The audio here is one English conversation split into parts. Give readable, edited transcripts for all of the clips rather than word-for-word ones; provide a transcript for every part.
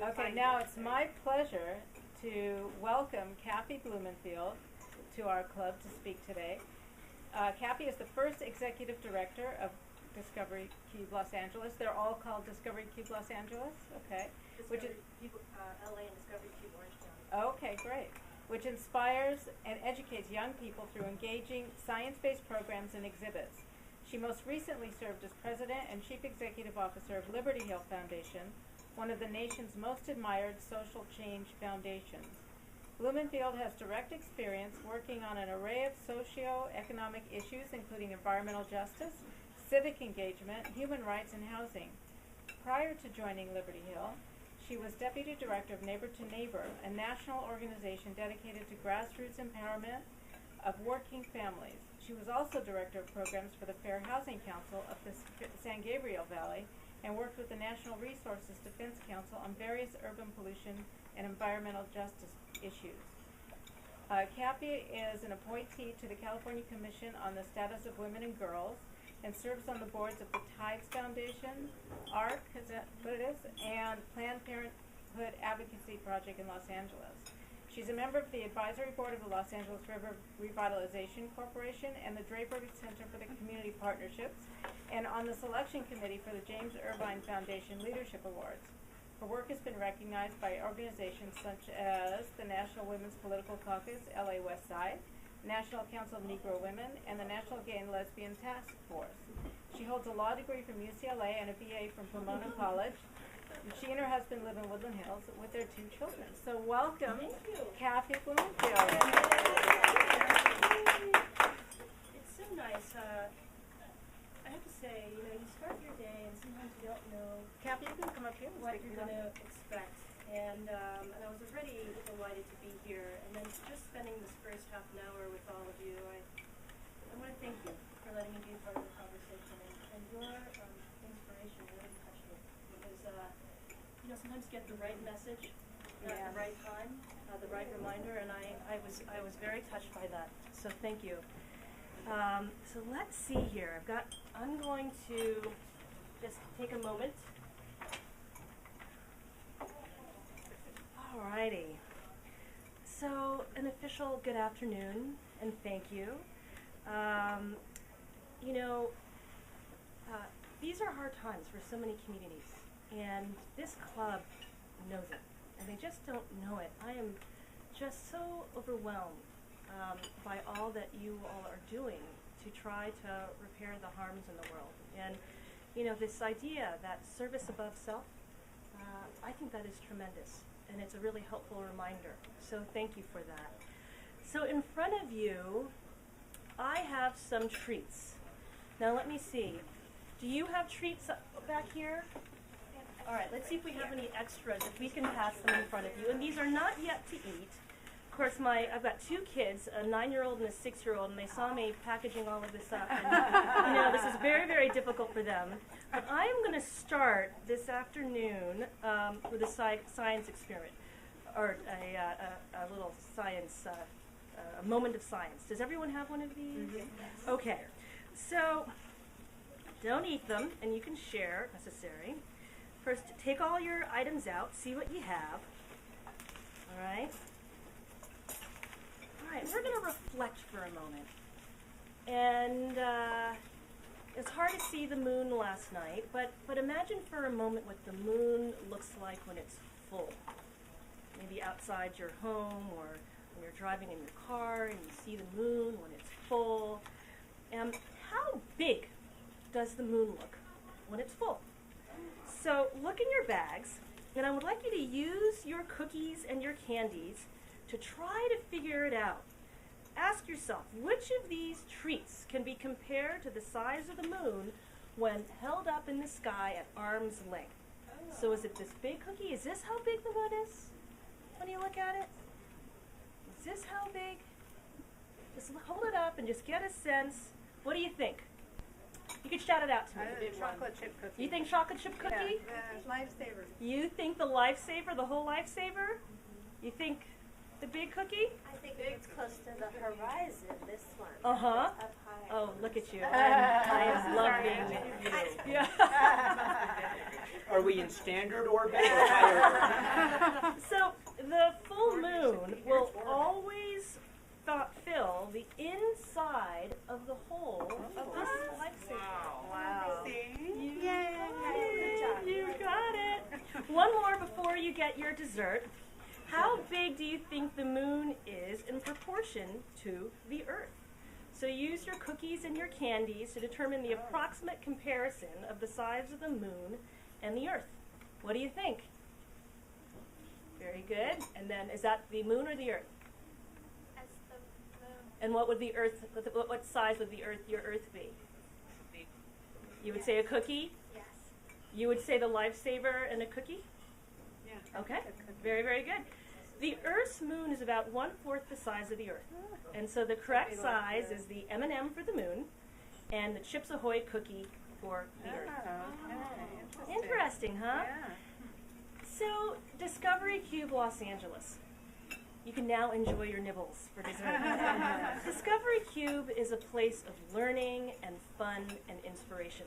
Okay, now it's my pleasure to welcome Kafi Blumenfield to our club to speak today. Kafi is the first executive director of Discovery Cube Los Angeles. They're all called Discovery Cube Los Angeles, okay? Discovery Cube, LA and Discovery Cube Orange County. Okay, great. Which inspires and educates young people through engaging science-based programs and exhibits. She most recently served as president and chief executive officer of Liberty Hill Foundation, one of the nation's most admired social change foundations. Blumenfield has direct experience working on an array of socio-economic issues, including environmental justice, civic engagement, human rights, and housing. Prior to joining Liberty Hill, she was deputy director of Neighbor to Neighbor, a national organization dedicated to grassroots empowerment of working families. She was also director of programs for the Fair Housing Council of the San Gabriel Valley, and worked with the National Resources Defense Council on various urban pollution and environmental justice issues. Kafi is an appointee to the California Commission on the Status of Women and Girls, and serves on the boards of the Tides Foundation, ARC, is that what it is, and Planned Parenthood Advocacy Project in Los Angeles. She's a member of the advisory board of the Los Angeles River Revitalization Corporation and the Draper Center for the Community Partnerships, and on the selection committee for the James Irvine Foundation Leadership Awards. Her work has been recognized by organizations such as the National Women's Political Caucus, LA West Side, National Council of Negro Women, and the National Gay and Lesbian Task Force. She holds a law degree from UCLA and a BA from Pomona College. She and her husband live in Woodland Hills with their 2 children. So welcome, Kafi Blumenfield. It's so nice. I have to say, you start your day and sometimes you don't know Kafi, you can come up here. what you're going to expect. And I was already delighted to be here. And then just spending this first half an hour with all of you, I want to thank you for letting me be a part of the conversation. And your inspiration really touched me. Because, sometimes you get the right message at the right time, the right reminder, and I was very touched by that. So thank you. So let's see here. I'm going to just take a moment. Alrighty. So an official good afternoon and thank you. These are hard times for so many communities, and this club knows it, and they just don't know it. I am just so overwhelmed by all that you all are doing to try to repair the harms in the world. And this idea that service above self, I think that is tremendous, and it's a really helpful reminder. So thank you for that. So in front of you, I have some treats. Now let me see. Do you have treats back here? All right, let's see if we have any extras, if we can pass them in front of you. And these are not yet to eat. Of course, I've got 2 kids, a 9-year-old and a 6-year-old, and they saw me packaging all of this up. And, this is very, very difficult for them. But I am going to start this afternoon with a science experiment, or a little science, a moment of science. Does everyone have one of these? Mm-hmm. Yes. Okay. So don't eat them, and you can share if necessary. First, take all your items out, see what you have. All right? All right, we're going to reflect for a moment. And it's hard to see the moon last night, but imagine for a moment what the moon looks like when it's full. Maybe outside your home, or when you're driving in your car and you see the moon when it's full. How big does the moon look when it's full? So look in your bags, and I would like you to use your cookies and your candies to try to figure it out. Ask yourself, which of these treats can be compared to the size of the moon when held up in the sky at arm's length? So is it this big cookie? Is this how big the moon is when you look at it? Is this how big? Just hold it up and just get a sense. What do you think? You can shout it out to me. Chocolate chip cookie. You think chocolate chip cookie? Yeah, lifesaver. You think the lifesaver, the whole lifesaver? You think The big cookie? I think it's close to the horizon, this one. Uh-huh. Up high. Oh, look at you. I love being with you. Yeah. Are we in standard orbit or higher? So the full moon will always fill the inside of the hole of this lifesaver. Wow. You got it. You got it. One more before you get your dessert. How big do you think the moon is in proportion to the Earth? So use your cookies and your candies to determine the approximate comparison of the size of the moon and the Earth. What do you think? Very good. And then is that the moon or the Earth? That's the moon. And what would the Earth, what size would your Earth be? You would say a cookie? Yes. You would say the lifesaver and a cookie? Yeah. Okay, very, very good. The Earth's moon is about 1/4 the size of the Earth. And so the correct size is the M&M for the moon and the Chips Ahoy cookie for the Earth. Okay. Interesting, huh? Yeah. So, Discovery Cube Los Angeles. You can now enjoy your nibbles for dessert. Discovery Cube is a place of learning and fun and inspiration.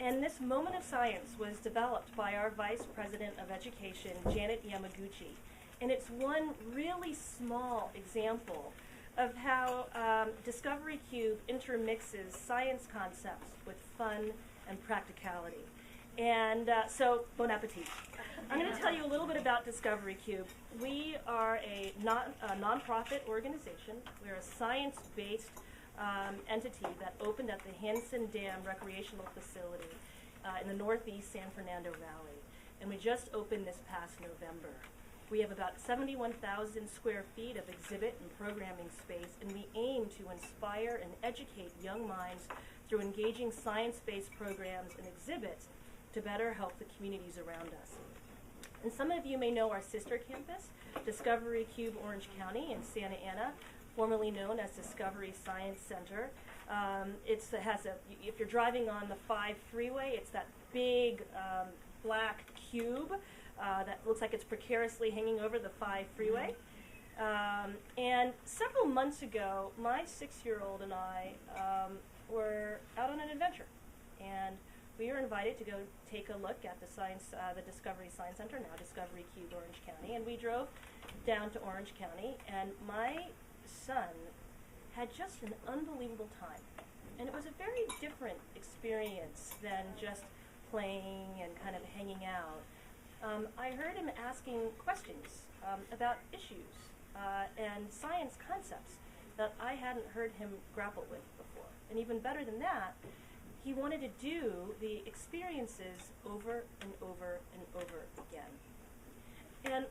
And this moment of science was developed by our Vice President of Education, Janet Yamaguchi. And it's one really small example of how Discovery Cube intermixes science concepts with fun and practicality. And so, bon appetit. I'm going to tell you a little bit about Discovery Cube. We are a nonprofit organization. We're a science-based entity that opened at the Hansen Dam Recreational Facility in the northeast San Fernando Valley. And we just opened this past November. We have about 71,000 square feet of exhibit and programming space, and we aim to inspire and educate young minds through engaging science-based programs and exhibits to better help the communities around us. And some of you may know our sister campus, Discovery Cube Orange County in Santa Ana, formerly known as Discovery Science Center. It has if you're driving on the 5 freeway, it's that big black cube that looks like it's precariously hanging over the 5 freeway. And several months ago, my 6-year-old and I were out on an adventure. And we were invited to go take a look at the Discovery Science Center, now Discovery Cube Orange County. And we drove down to Orange County, and my son had just an unbelievable time. And it was a very different experience than just playing and kind of hanging out. I heard him asking questions about issues and science concepts that I hadn't heard him grapple with before. And even better than that, he wanted to do the experiences over and over and over again. And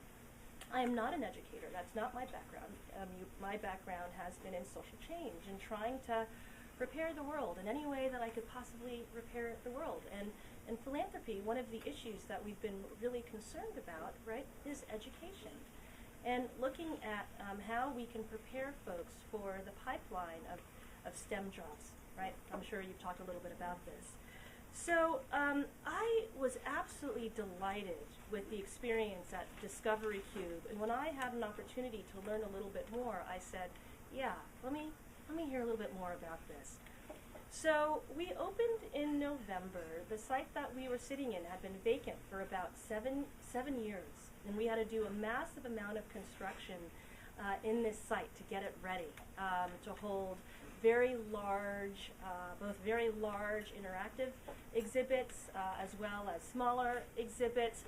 I am not an educator. That's not my background. My background has been in social change and trying to repair the world in any way that I could possibly repair the world. And in philanthropy, one of the issues that we've been really concerned about, right, is education. And looking at how we can prepare folks for the pipeline of STEM jobs, right? I'm sure you've talked a little bit about this. So I was absolutely delighted with the experience at Discovery Cube. And when I had an opportunity to learn a little bit more, I said, yeah, let me hear a little bit more about this. So we opened in November. The site that we were sitting in had been vacant for about seven years. And we had to do a massive amount of construction in this site to get it ready to hold very large, both very large interactive exhibits as well as smaller exhibits.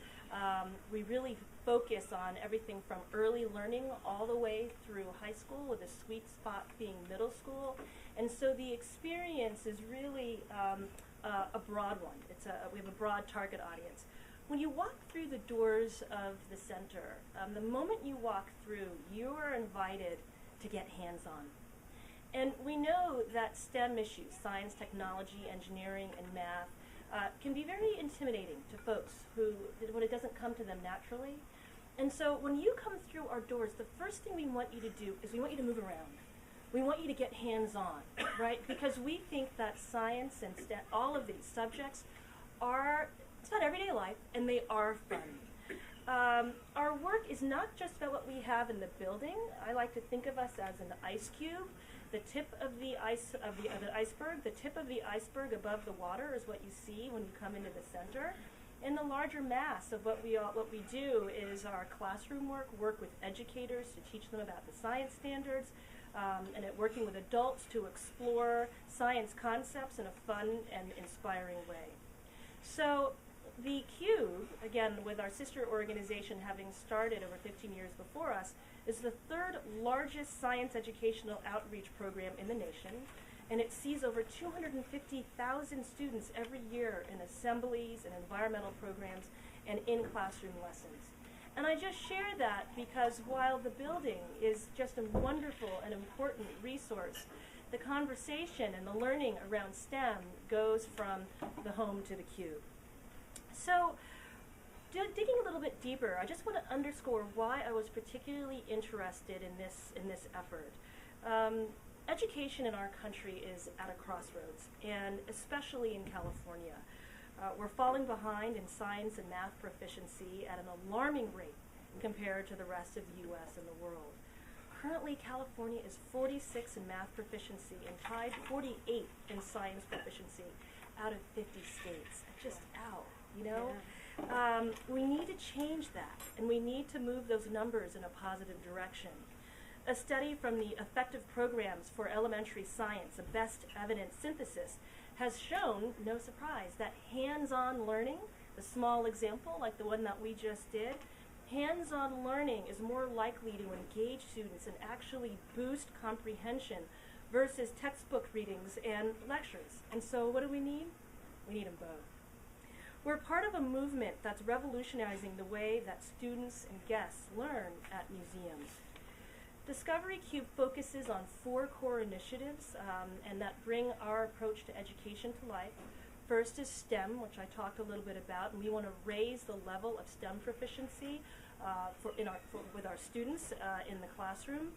We really focus on everything from early learning all the way through high school, with a sweet spot being middle school. And so the experience is really a broad one. We have a broad target audience. When you walk through the doors of the center, the moment you walk through, you are invited to get hands-on. And we know that STEM issues, science, technology, engineering, and math, can be very intimidating to folks when it doesn't come to them naturally. And so when you come through our doors, the first thing we want you to do is we want you to move around. We want you to get hands-on, right? Because we think that science and STEM, all of these subjects it's about everyday life, and they are fun. Our work is not just about what we have in the building. I like to think of us as an ice cube. The tip of the iceberg, the tip of the iceberg above the water is what you see when you come into the center. And the larger mass of what we do is our classroom work with educators to teach them about the science standards, and working with adults to explore science concepts in a fun and inspiring way. So the Cube, again, with our sister organization having started over 15 years before us, is the third largest science educational outreach program in the nation, and it sees over 250,000 students every year in assemblies and environmental programs and in classroom lessons. And I just share that because while the building is just a wonderful and important resource, the conversation and the learning around STEM goes from the home to the Cube. So, digging a little bit deeper, I just want to underscore why I was particularly interested in this effort. Education in our country is at a crossroads, and especially in California. We're falling behind in science and math proficiency at an alarming rate compared to the rest of the U.S. and the world. Currently, California is 46 in math proficiency and tied 48 in science proficiency out of 50 states. Just out, you know? Yeah. We need to change that, and we need to move those numbers in a positive direction. A study from the Effective Programs for Elementary Science, a best evidence synthesis, has shown, no surprise, that hands-on learning, the small example like the one that we just did, hands-on learning is more likely to engage students and actually boost comprehension versus textbook readings and lectures. And so what do we need? We need them both. We're part of a movement that's revolutionizing the way that students and guests learn at museums. Discovery Cube focuses on 4 core initiatives and that bring our approach to education to life. First is STEM, which I talked a little bit about, and we want to raise the level of STEM proficiency with our students in the classroom.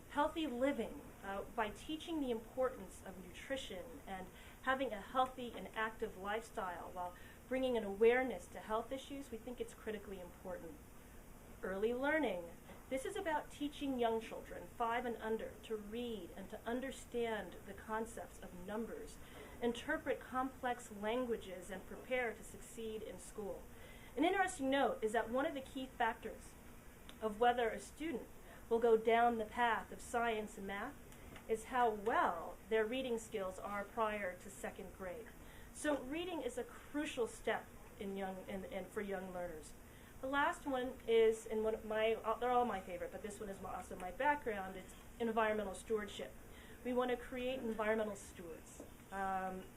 Healthy living, by teaching the importance of nutrition and having a healthy and active lifestyle while bringing an awareness to health issues, we think it's critically important. Early learning. This is about teaching young children, 5 and under, to read and to understand the concepts of numbers, interpret complex languages, and prepare to succeed in school. An interesting note is that one of the key factors of whether a student will go down the path of science and math is how well their reading skills are prior to 2nd grade. So reading is a crucial step for young learners. The last one is, and they're all my favorite, but this one is also my background, it's environmental stewardship. We want to create environmental stewards,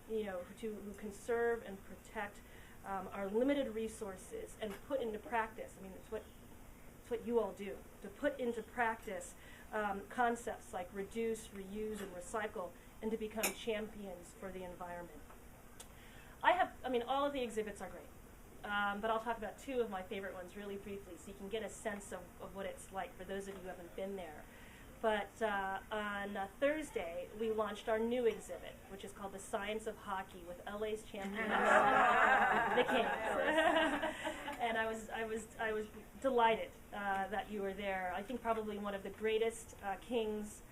who conserve and protect our limited resources and put into practice, it's what you all do, to put into practice concepts like reduce, reuse, and recycle, and to become champions for the environment. All of the exhibits are great. But I'll talk about 2 of my favorite ones really briefly so you can get a sense of what it's like for those of you who haven't been there. But on Thursday, we launched our new exhibit, which is called The Science of Hockey with LA's champions, the Kings. And I was delighted that you were there. I think probably one of the greatest Kings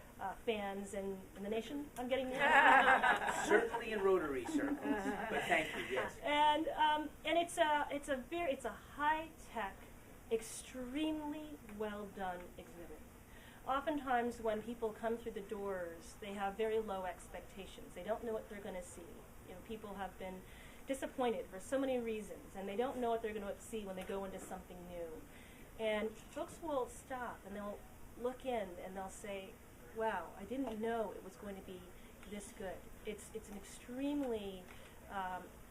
fans in the nation. I'm getting there. Certainly in Rotary circles, but thank you. Yes. And it's a high-tech, extremely well done exhibit. Oftentimes, when people come through the doors, they have very low expectations. They don't know what they're going to see. People have been disappointed for so many reasons, and they don't know what they're going to see when they go into something new. And folks will stop and they'll look in and they'll say, wow, I didn't know it was going to be this good. It's an extremely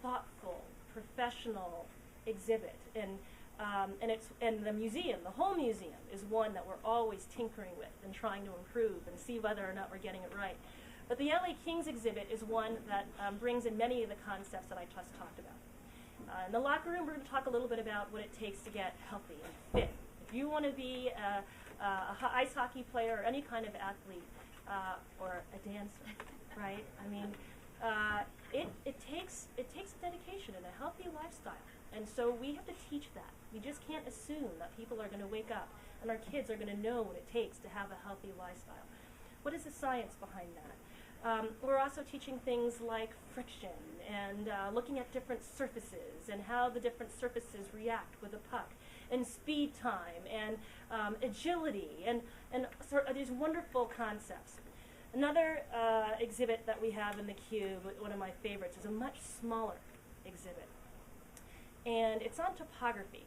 thoughtful, professional exhibit, and the museum, the whole museum, is one that we're always tinkering with and trying to improve and see whether or not we're getting it right. But the LA Kings exhibit is one that brings in many of the concepts that I just talked about. In the locker room, we're going to talk a little bit about what it takes to get healthy and fit. If you want to be a ice hockey player or any kind of athlete or a dancer, right? It takes dedication and a healthy lifestyle. And so we have to teach that. We just can't assume that people are going to wake up and our kids are going to know what it takes to have a healthy lifestyle. What is the science behind that? We're also teaching things like friction and looking at different surfaces and how the different surfaces react with a puck, and speed time and agility and sort of these wonderful concepts. Another exhibit that we have in the Cube, one of my favorites, is a much smaller exhibit. And it's on topography.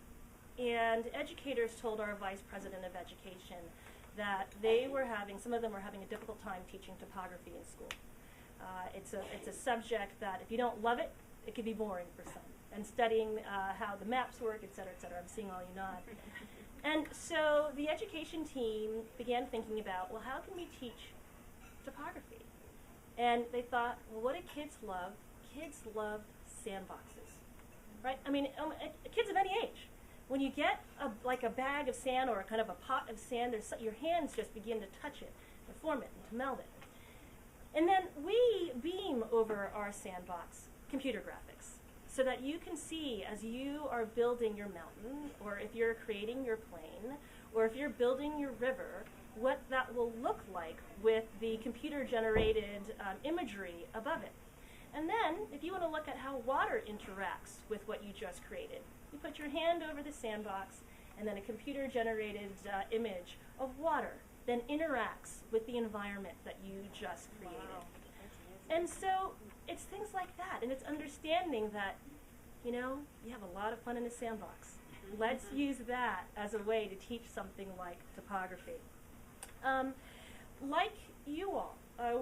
And educators told our Vice President of Education that some of them were having a difficult time teaching topography in school. It's a subject that if you don't love it, it can be boring for some. And studying how the maps work, et cetera, I'm seeing all you nod. And so the education team began thinking about, well, how can we teach topography? And they thought, well, what do kids love? Kids love sandboxes, right? I mean, kids of any age. When you get like a bag of sand or a kind of a pot of sand, your hands just begin to touch it, to form it, and to meld it. And then we beam over our sandbox computer graphics so that you can see as you are building your mountain, or if you're creating your plane, or if you're building your river, what that will look like with the computer-generated imagery above it. And then, if you want to look at how water interacts with what you just created, you put your hand over the sandbox, and then a computer-generated image of water then interacts with the environment that you just created. Wow. And so it's things like that, and it's understanding that, you know, you have a lot of fun in a sandbox. Let's use that as a way to teach something like topography. Like you all,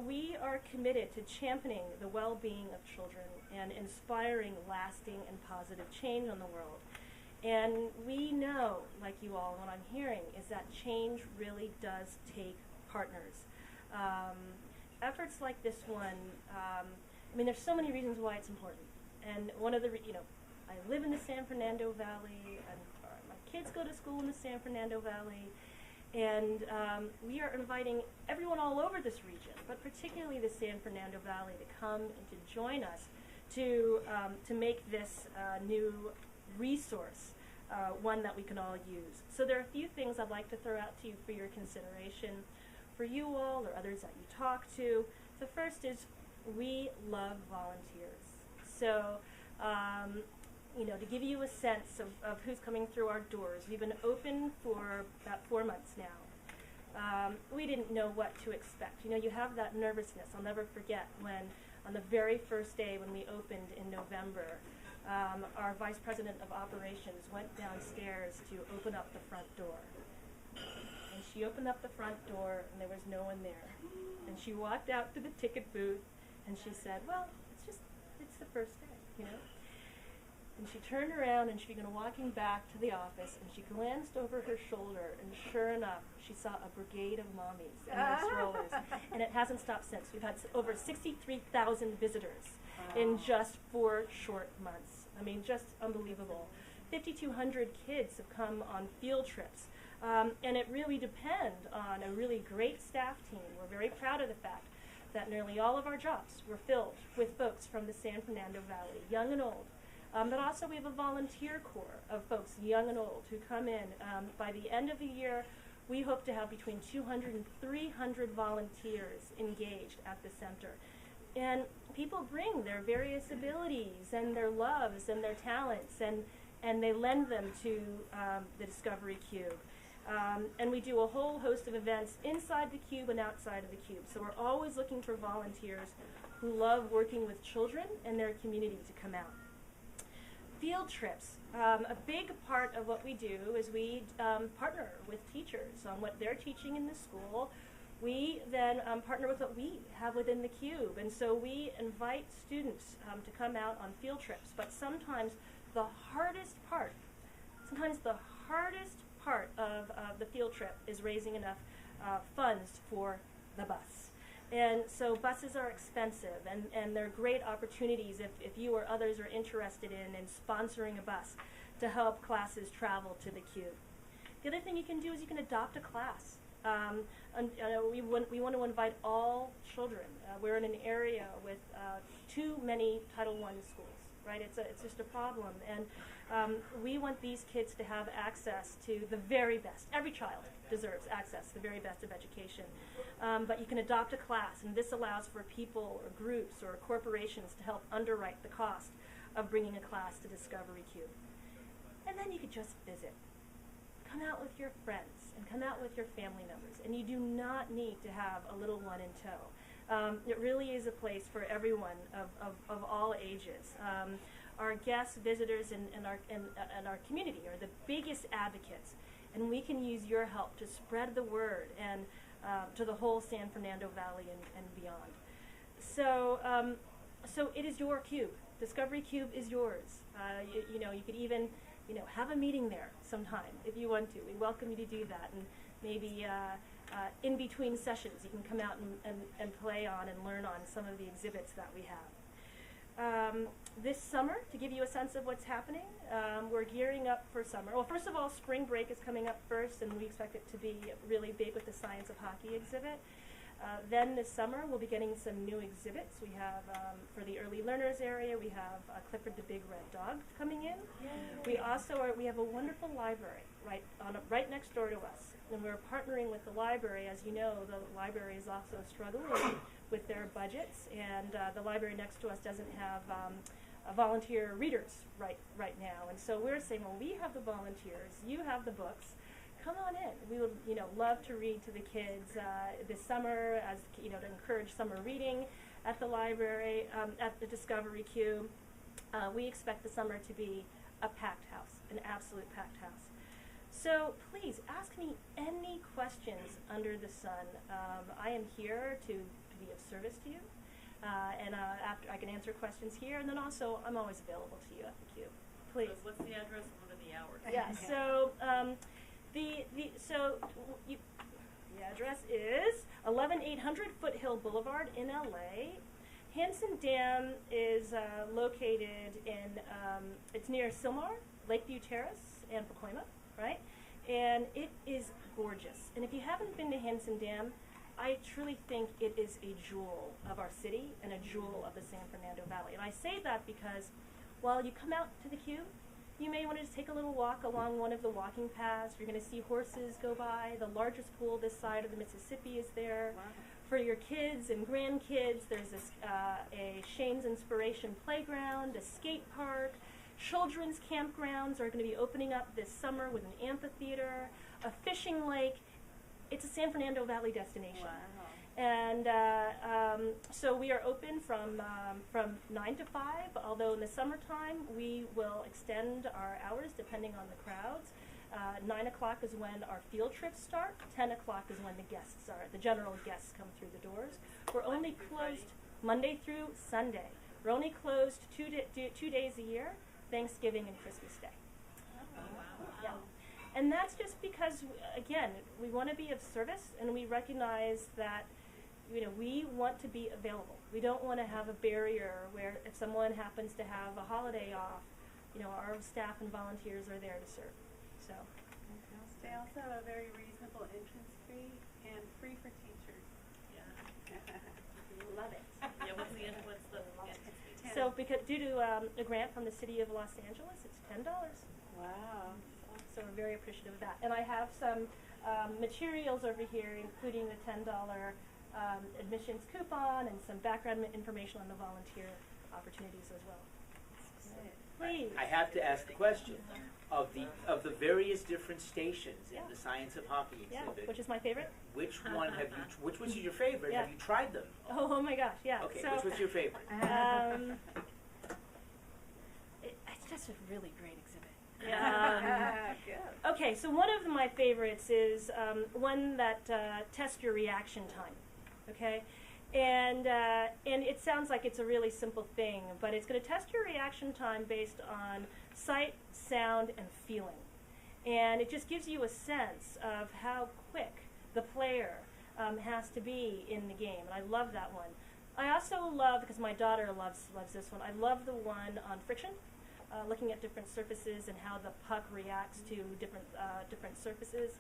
we are committed to championing the well-being of children and inspiring lasting and positive change on the world. And we know, like you all, what I'm hearing is that change really does take partners. Efforts like this one, I mean, there's so many reasons why it's important. And one of the, I live in the San Fernando Valley, and my kids go to school in the San Fernando Valley, and we are inviting everyone all over this region, but particularly the San Fernando Valley, to come and to join us to make this new resource one that we can all use. So there are a few things I'd like to throw out to you for your consideration, for you all or others that you talk to. The first is we love volunteers. So, to give you a sense of who's coming through our doors, we've been open for about 4 months now. We didn't know what to expect. You have that nervousness. I'll never forget when, on the very first day when we opened in November, our Vice President of Operations went downstairs to open up the front door. And she opened up the front door, and there was no one there. And she walked out to the ticket booth, and she said, well, it's the first day, And she turned around, and she began walking back to the office, and she glanced over her shoulder, and sure enough, she saw a brigade of mommies in their strollers. And it hasn't stopped since. We've had over 63,000 visitors in just 4 short months. I mean, just unbelievable. 5,200 kids have come on field trips. And it really depends on a really great staff team. We're very proud of the fact that nearly all of our jobs were filled with folks from the San Fernando Valley, young and old. But also we have a volunteer corps of folks, young and old, who come in. By the end of the year, we hope to have between 200 and 300 volunteers engaged at the center. And people bring their various abilities and their loves and their talents, and they lend them to the Discovery Cube. And we do a whole host of events inside the Cube and outside of the Cube. So we're always looking for volunteers who love working with children and their community to come out. Field trips. A big part of what we do is we partner with teachers on what they're teaching in the school. We then partner with what we have within the Cube. And so we invite students to come out on field trips. But sometimes the hardest part of the field trip is raising enough funds for the bus. And so buses are expensive, and they're great opportunities if you or others are interested in sponsoring a bus to help classes travel to the Cube. The other thing you can do is you can adopt a class. We want to invite all children. We're in an area with too many Title I schools. right? It's just a problem. And we want these kids to have access to the very best. Every child deserves access to the very best of education. But you can adopt a class, and this allows for people or groups or corporations to help underwrite the cost of bringing a class to Discovery Cube. And then you could just visit. Come out with your friends and come out with your family members. And you do not need to have a little one in tow. It really is a place for everyone of all ages. Our guests, visitors, and our community are the biggest advocates. And we can use your help to spread the word and to the whole San Fernando Valley and beyond. So it is your cube. Discovery Cube is yours. You know, you could even, have a meeting there sometime if you want to. We welcome you to do that. And maybe in between sessions, you can come out and play on and learn on some of the exhibits that we have. This summer, to give you a sense of what's happening, we're gearing up for summer. Well, first of all, spring break is coming up first, and we expect it to be really big with the Science of Hockey exhibit. Then this summer, we'll be getting some new exhibits. We have, for the early learners area, we have Clifford the Big Red Dog coming in. Yay. We have a wonderful library right next door to us. And we're partnering with the library. As you know, the library is also struggling with their budgets, and the library next to us doesn't have volunteer readers right now. And so we're saying, well, we have the volunteers, you have the books. Come on in. We would, love to read to the kids this summer, as to encourage summer reading at the library, at the Discovery Cube. We expect the summer to be a packed house, an absolute packed house. So please ask me any questions under the sun. I am here to be of service to you, and after I can answer questions here, and then also I'm always available to you at the Cube. Please. So what's the address and what are the hours? Yeah. So. The address is 11800 Foothill Boulevard in LA. Hanson Dam is located in, it's near Sylmar, Lakeview Terrace, and Pacoima, right? And it is gorgeous. And if you haven't been to Hanson Dam, I truly think it is a jewel of our city and a jewel of the San Fernando Valley. And I say that because while you come out to the Cube, you may want to just take a little walk along one of the walking paths. You're going to see horses go by. The largest pool this side of the Mississippi is there. Wow. For your kids and grandkids, there's this, a Shane's Inspiration Playground, a skate park. Children's campgrounds are going to be opening up this summer with an amphitheater, a fishing lake. It's a San Fernando Valley destination. Wow. And so we are open from 9 to 5, although in the summertime we will extend our hours depending on the crowds. 9 o'clock is when our field trips start. 10 o'clock is when the general guests come through the doors. We're only closed Monday through Sunday. We're only closed 2 days a year, Thanksgiving and Christmas Day. Oh, wow. Yeah. And that's just because, again, we want to be of service, and we recognize that we want to be available. We don't want to have a barrier where if someone happens to have a holiday off, our staff and volunteers are there to serve. So. They also have a very reasonable entrance fee and free for teachers. Yeah. Love it. Yeah, what's the entrance fee? So due to a grant from the City of Los Angeles, it's $10. Wow. So we're very appreciative of that. And I have some materials over here, including the $10 admissions coupon and some background information on the volunteer opportunities as well. So, please. I have to ask the question of the various different stations in the Science of Hockey exhibit. Yeah, which is my favorite. Which one have you? Which was your favorite? Yeah. Have you tried them? Oh my gosh, yeah. Okay, so, which was your favorite? It's just a really great exhibit. Good. Okay, so one of my favorites is one that tests your reaction time. Okay, and it sounds like it's a really simple thing, but it's going to test your reaction time based on sight, sound, and feeling, and it just gives you a sense of how quick the player has to be in the game, and I love that one. I also love, because my daughter loves this one, I love the one on friction. Looking at different surfaces and how the puck reacts to different surfaces.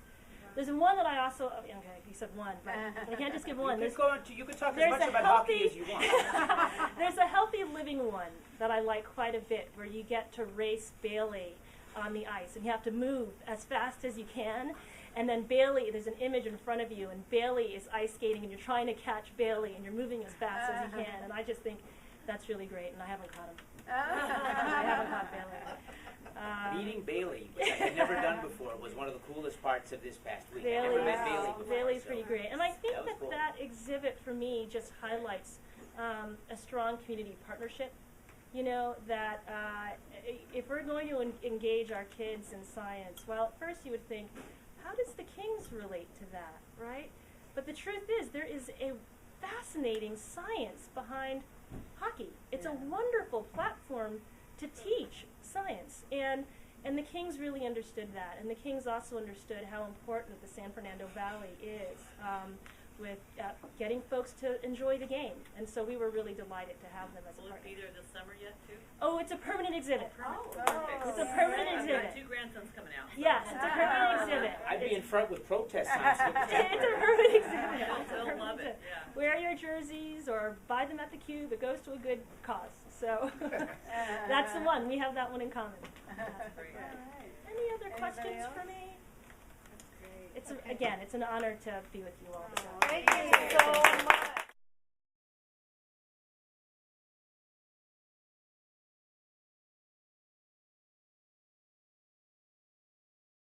There's one that I also, okay, you said one, but I can't just give one. You There's, could go on to, you could talk as there's much a about healthy, hockey as you want. there's a healthy living one that I like quite a bit, where you get to race Bailey on the ice, and you have to move as fast as you can. And then Bailey, there's an image in front of you, and Bailey is ice skating, and you're trying to catch Bailey, and you're moving as fast as you can. And I just think that's really great, and I haven't caught him. I haven't caught Bailey. Meeting Bailey, which I had never done before, was one of the coolest parts of this past week. I Bailey, never met Bailey before. Bailey's so pretty great. And I think that was cool. that exhibit for me just highlights a strong community partnership. You know, that if we're going to engage our kids in science, well, at first you would think, how does the Kings relate to that, right? But the truth is, there is a fascinating science behind hockey. It's a wonderful platform to teach science, and the Kings really understood that, and the Kings also understood how important the San Fernando Valley is with getting folks to enjoy the game, and so we were really delighted to have them as a Will it partner. be there this summer yet, too? Oh, it's a permanent exhibit. Perfect. It's a permanent I've exhibit. got 2 grandsons coming out. Yes, it's a permanent exhibit. I'd be in front with protest signs. It's a permanent exhibit. They'll It's a permanent love it, exhibit. yeah. Wear your jerseys or buy them at the Cube. It goes to a good cause. So that's the one. We have that one in common. That's great. Any other Anybody questions else? for me? Great. It's again, it's an honor to be with you all. Thank you so much.